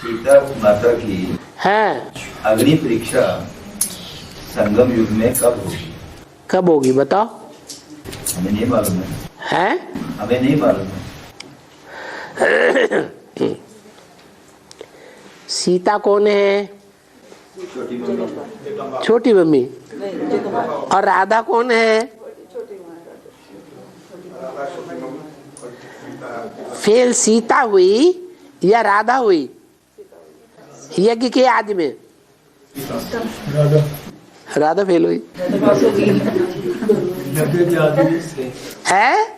सीता माता की है अग्नि परीक्षा संगम युग में कब होगी? कब होगी बताओ? हमें नहीं मालूम है। हमें नहीं मालूम है। सीता कौन है? छोटी मम्मी। छोटी मम्मी। और राधा कौन है? फेल सीता हुई या राधा हुई यज्ञ के आदि में? राधा फेल हुई है।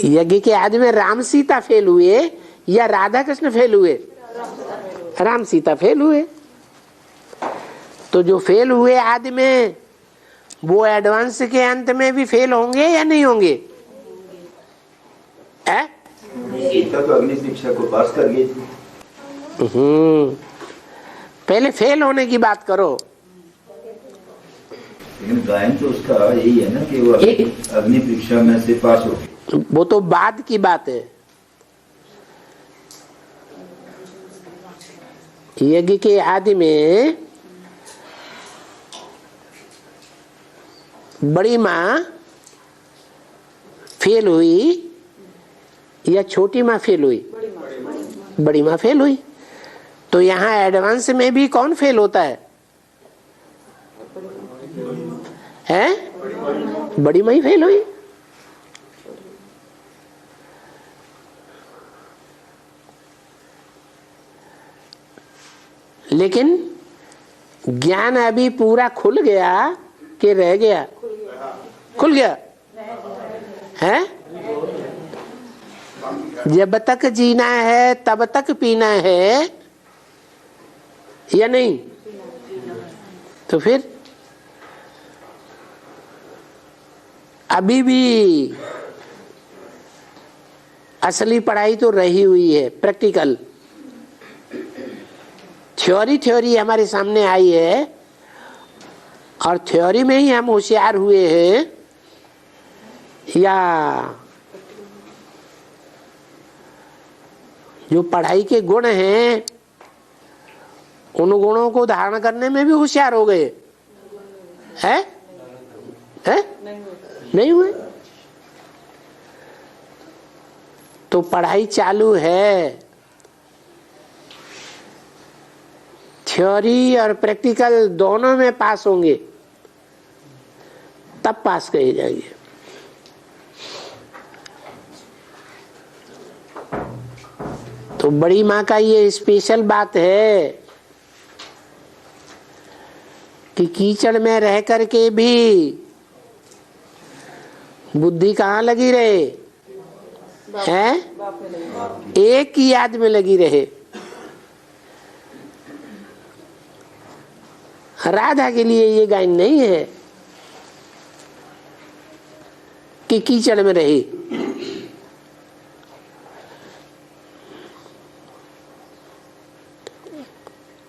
यज्ञ के आदि में राम सीता फेल हुए या राधा कृष्ण फेल हुए? राम सीता फेल हुए। तो जो फेल हुए आदि में वो एडवांस के अंत में भी फेल होंगे या नहीं होंगे? सीता तो अग्नि परीक्षा को पास कर गई थी। पहले फेल होने की बात करो। लेकिन गायन तो उसका यही है ना कि वो अग्नि परीक्षा में से पास हो गई। वो तो बाद की बात है। यज्ञ के आदि में बड़ी माँ फेल हुई या छोटी माँ फेल हुई? बड़ी माँ फेल हुई। तो यहाँ एडवांस में भी कौन फेल होता है? बड़ी माँ ही फेल हुई। लेकिन ज्ञान अभी पूरा खुल गया कि रह गया? खुल गया है। जब तक जीना है तब तक पीना है या नहीं? तो फिर अभी भी असली पढ़ाई तो रही हुई है, प्रैक्टिकल। थ्योरी हमारे सामने आई है और थ्योरी में ही हम होशियार हुए हैं या जो पढ़ाई के गुण हैं उन गुणों को धारण करने में भी होशियार हो गए हैं? नहीं हुए। तो पढ़ाई चालू है। थ्योरी और प्रैक्टिकल दोनों में पास होंगे तब पास कहे जाएंगे। तो बड़ी माँ का ये स्पेशल बात है कि कीचड़ में रह करके भी बुद्धि कहाँ लगी रहे हैं? एक ही याद में लगी रहे। राधा के लिए ये गायन नहीं है कि कीचड़ में रही।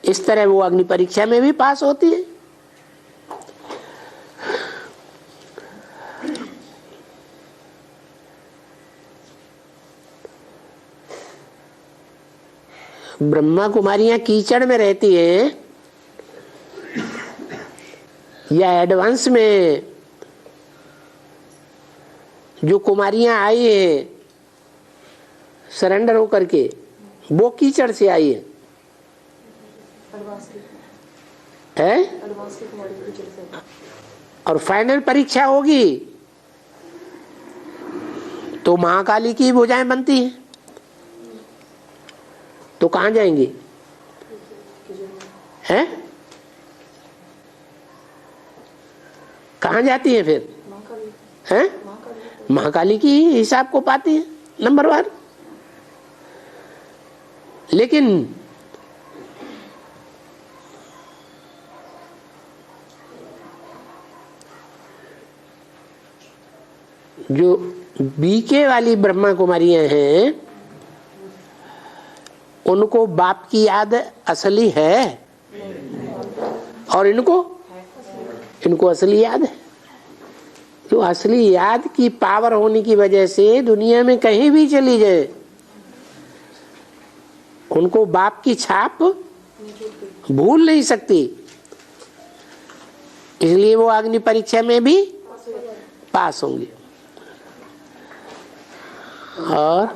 इस तरह वो अग्नि परीक्षा में भी पास होती है। ब्रह्मा कुमारियां कीचड़ में रहती हैं या एडवांस में जो कुमारियां आई हैं सरेंडर होकर के, वो कीचड़ से आई है? और फाइनल परीक्षा होगी तो महाकाली की भुजाएं बनती हैं। तो कहाँ जाएंगी? हैं? कहाँ जाती है फिर? हैं? महाकाली की हिसाब को पाती है नंबर 1। लेकिन जो बीके वाली ब्रह्मा कुमारियां हैं उनको बाप की याद असली है और इनको असली याद है। तो असली याद की पावर होने की वजह से दुनिया में कहीं भी चली जाए उनको बाप की छाप भूल नहीं सकती, इसलिए वो अग्नि परीक्षा में भी पास होंगे। और